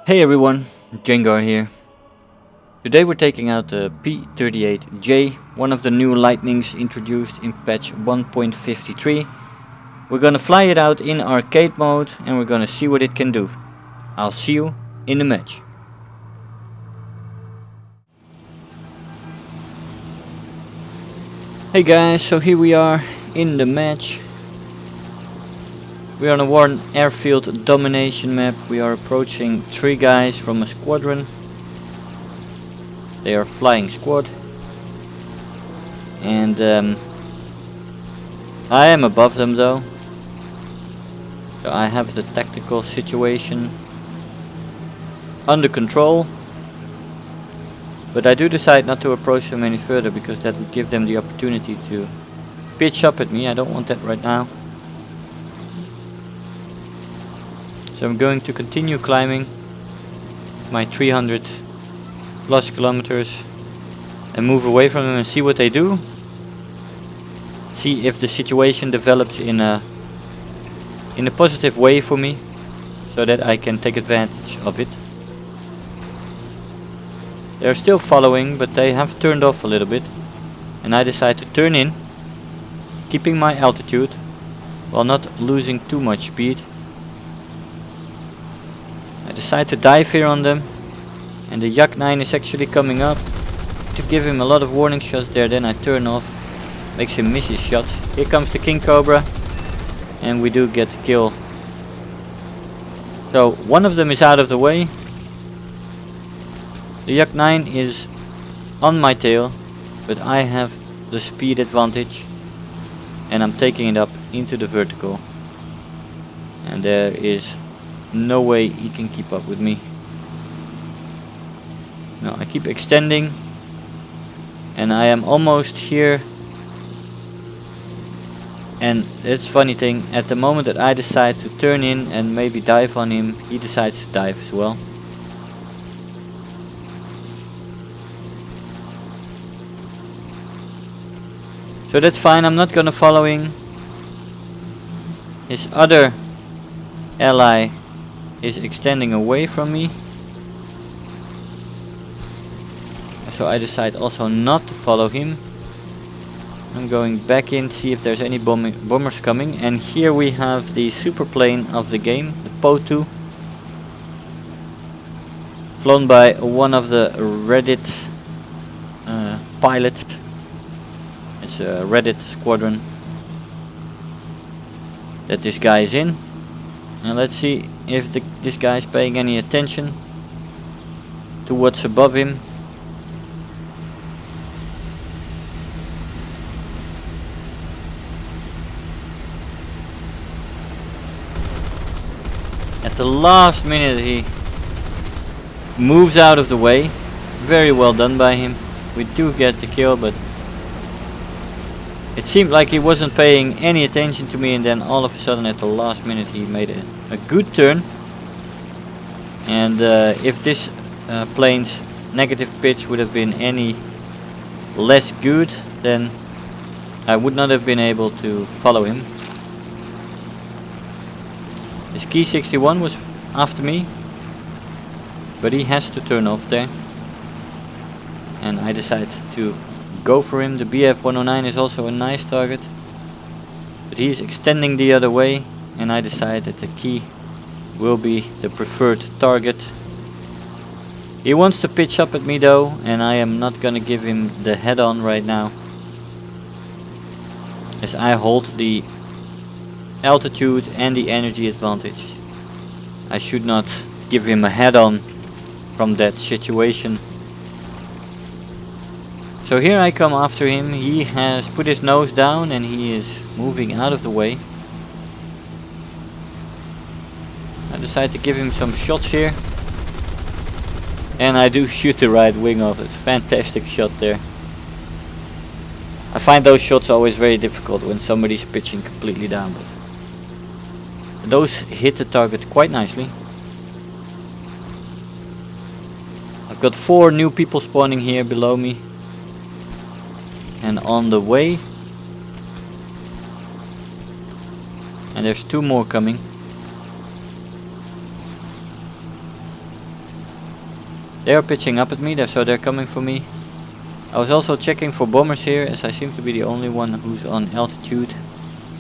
Hey everyone, Jengar here. Today we're taking out the P-38J, one of the new Lightnings introduced in patch 1.53. We're gonna fly it out in arcade mode and we're gonna see what it can do. I'll see you in the match. Hey guys, so here we are in the match. We are on a Warren airfield domination map. We are approaching 3 guys from a squadron. They are flying squad. And I am above them though. So I have the tactical situation under control. But I do decide not to approach them any further because that would give them the opportunity to pitch up at me. I don't want that right now. So I'm going to continue climbing my 300 plus kilometers and move away from them and see what they do. See if the situation develops in a positive way for me, so that I can take advantage of it. They're still following, but they have turned off a little bit, and I decide to turn in, keeping my altitude while not losing too much speed. I decide to dive here on them, and the Yak 9 is actually coming up to give him a lot of warning shots there. Then I turn off, makes him miss his shots. Here comes the King Cobra, and we do get the kill. So one of them is out of the way. The Yak 9 is on my tail, but I have the speed advantage and I'm taking it up into the vertical, and there is no way he can keep up with me. No, I keep extending and I am almost here. And it's funny thing, at the moment that I decide to turn in and maybe dive on him, he decides to dive as well. So that's fine, I'm not gonna follow him. His other ally is extending away from me. So I decide also not to follow him. I'm going back in, see if there's any bombers coming. And here we have the super plane of the game, the Po-2. Flown by one of the Reddit pilots. It's a Reddit squadron that this guy is in. And let's see if this guy is paying any attention to what's above him. At the last minute he moves out of the way. Very well done by him. We do get the kill, but it seemed like he wasn't paying any attention to me, and then all of a sudden at the last minute he made a good turn. And if this plane's negative pitch would have been any less good, then I would not have been able to follow him. His Key 61 was after me, but he has to turn off there. And I decided to go for him. The BF-109 is also a nice target, but he's extending the other way, and I decide that the Key will be the preferred target. He wants to pitch up at me though, and I am not gonna give him the head on right now, as I hold the altitude and the energy advantage. I should not give him a head on from that situation. So here I come after him. He has put his nose down and he is moving out of the way. I decide to give him some shots here, and I do shoot the right wing off. It's a fantastic shot there. I find those shots always very difficult when somebody's pitching completely down, but those hit the target quite nicely. I've got 4 new people spawning here below me and on the way, and there's 2 more coming. They are pitching up at me, so they're coming for me. I was also checking for bombers here, as I seem to be the only one who's on altitude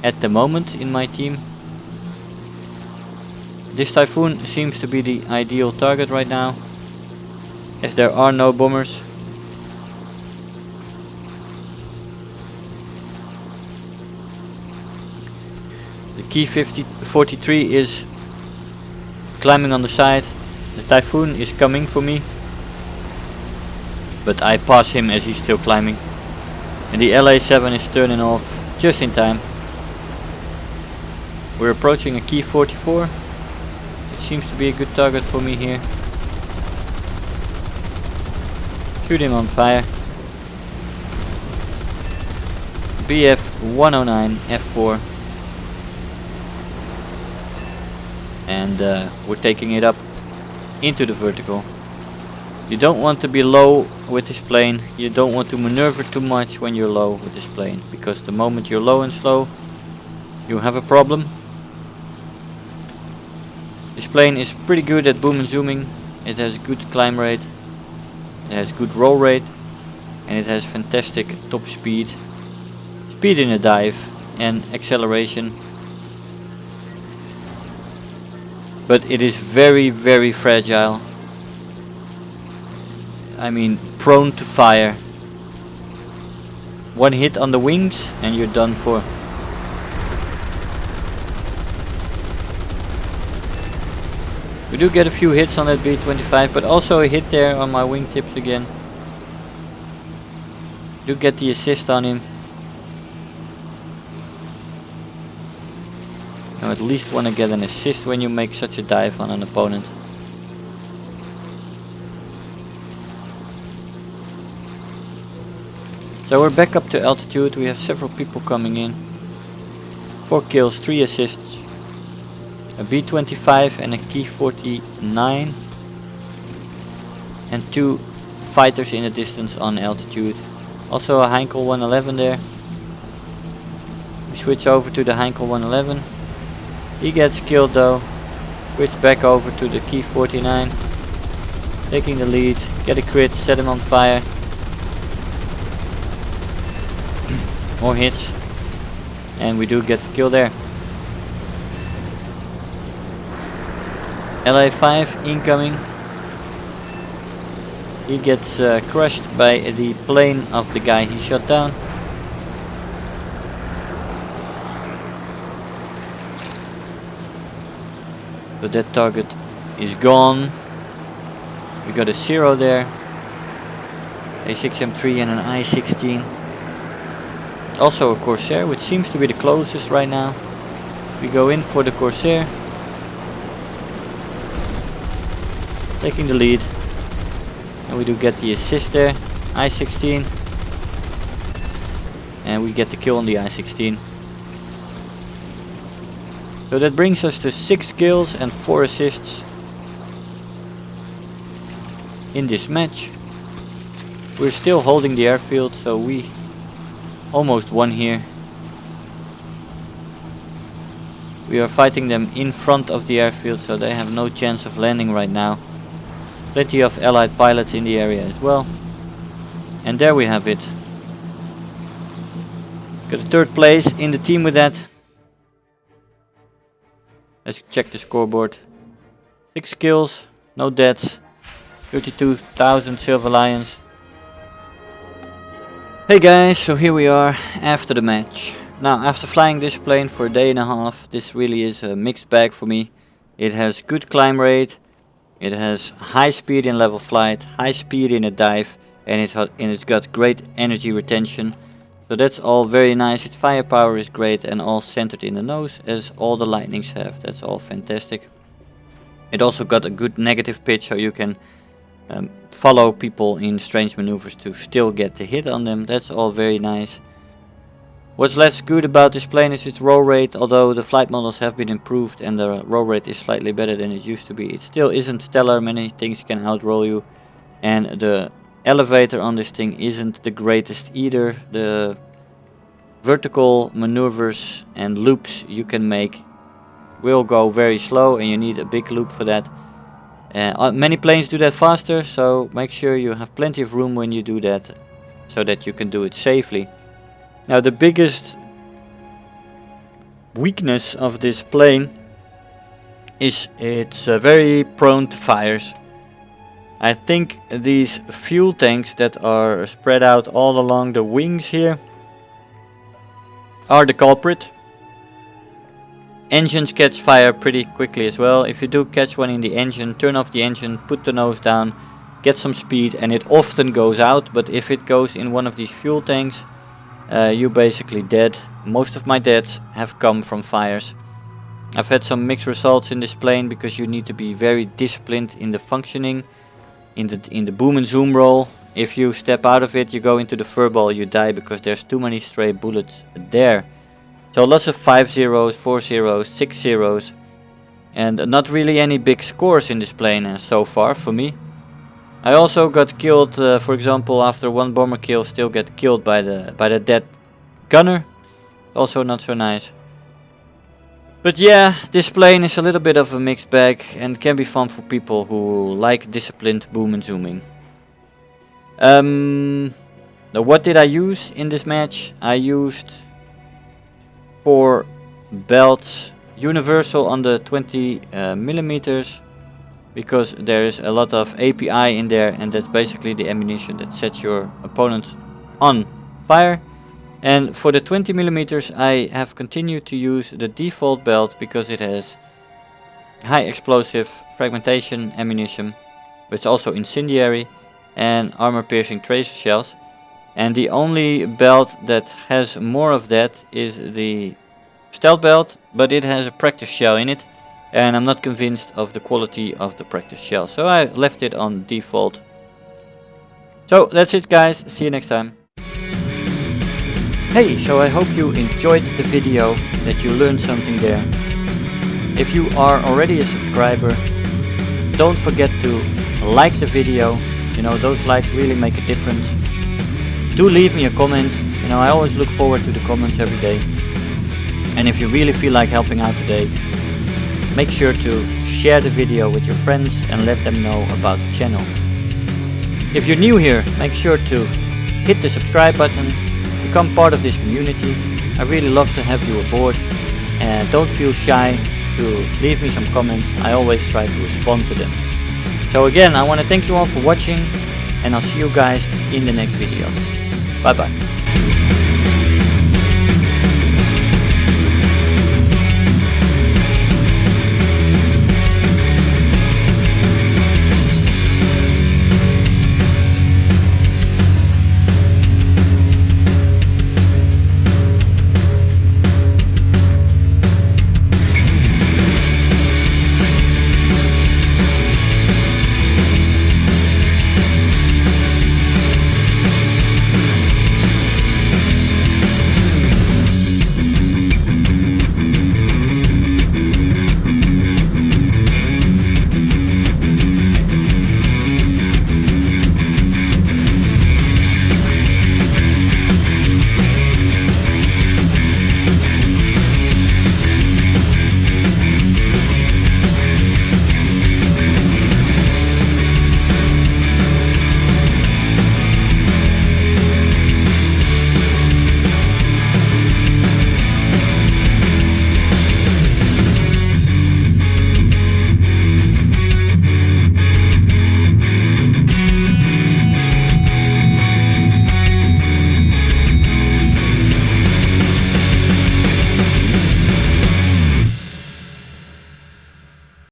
at the moment in my team. This Typhoon seems to be the ideal target right now, as there are no bombers. The Key 43 is climbing on the side. The Typhoon is coming for me, but I pass him as he's still climbing. And the LA-7 is turning off just in time. We're approaching a Key 44. It seems to be a good target for me here. Shoot him on fire. BF 109 F4. And we're taking it up into the vertical. You don't want to be low with this plane. You don't want to maneuver too much when you're low with this plane, because the moment you're low and slow, you have a problem. This plane is pretty good at boom and zooming. It has good climb rate, it has good roll rate, and it has fantastic top speed, speed in a dive, and acceleration. But it is very, very fragile. I mean, prone to fire. One hit on the wings and you're done for. We do get a few hits on that B-25, but also a hit there on my wingtips again. Do get the assist on him. You at least want to get an assist when you make such a dive on an opponent. So we're back up to altitude. We have several people coming in. 4 kills, 3 assists. A B-25 and a Key 49. And 2 fighters in the distance on altitude. Also a Heinkel 111 there. We switch over to the Heinkel 111. He gets killed though. Switch back over to the Key 49. Taking the lead. Get a crit, set him on fire. More hits. And we do get the kill there. LA-5 incoming. He gets crushed by the plane of the guy he shot down. So that target is gone. We got a 0 there. A6M3 and an I-16. Also a Corsair, which seems to be the closest right now. We go in for the Corsair. Taking the lead. And we do get the assist there. I-16. And we get the kill on the I-16. So that brings us to 6 kills and 4 assists in this match. We're still holding the airfield, so we almost won here. We are fighting them in front of the airfield, so they have no chance of landing right now. Plenty of allied pilots in the area as well. And there we have it. Got a 3rd place in the team with that. Let's check the scoreboard. 6 kills, no deaths, 32,000 Silver Lions. Hey guys, so here we are after the match. Now, after flying this plane for a day and a half, this really is a mixed bag for me. It has good climb rate, it has high speed in level flight, high speed in a dive, and it's got great energy retention. So that's all very nice. Its firepower is great and all centered in the nose, as all the Lightnings have. That's all fantastic. It also got a good negative pitch, so you can follow people in strange maneuvers to still get the hit on them. That's all very nice. What's less good about this plane is its roll rate. Although the flight models have been improved and the roll rate is slightly better than it used to be, it still isn't stellar. Many things can outroll you, and the elevator on this thing isn't the greatest either. The vertical maneuvers and loops you can make will go very slow, and you need a big loop for that. Many planes do that faster, so make sure you have plenty of room when you do that, so that you can do it safely. Now the biggest weakness of this plane is it's very prone to fires. I think these fuel tanks that are spread out all along the wings here are the culprit. Engines catch fire pretty quickly as well. If you do catch one in the engine, turn off the engine, put the nose down, get some speed, and it often goes out. But if it goes in one of these fuel tanks, you're basically dead. Most of my deaths have come from fires. I've had some mixed results in this plane because you need to be very disciplined in the functioning, in the boom and zoom roll. If you step out of it, you go into the furball, you die because there's too many stray bullets there. So lots of 5 zeros, 4 zeros, 6 zeros, and not really any big scores in this plane so far for me. I also got killed, for example, after one bomber kill, still get killed by the dead gunner. Also not so nice. But yeah, this plane is a little bit of a mixed bag and can be fun for people who like disciplined boom and zooming. Now what did I use in this match? I used 4 belts, universal on the 20 millimeters, because there is a lot of API in there, and that's basically the ammunition that sets your opponent on fire. And for the 20 millimeters I have continued to use the default belt because it has high explosive fragmentation ammunition, but it's also incendiary and armor piercing tracer shells. And the only belt that has more of that is the stealth belt, but it has a practice shell in it, and I'm not convinced of the quality of the practice shell, so I left it on default. So that's it guys, see you next time. Hey, so I hope you enjoyed the video, that you learned something there. If you are already a subscriber, don't forget to like the video, you know, those likes really make a difference. Do leave me a comment, you know, I always look forward to the comments every day. And if you really feel like helping out today, make sure to share the video with your friends and let them know about the channel. If you're new here, make sure to hit the subscribe button, become part of this community. I really love to have you aboard, and don't feel shy to leave me some comments. I always try to respond to them. So again, I want to thank you all for watching, and I'll see you guys in the next video. Bye bye.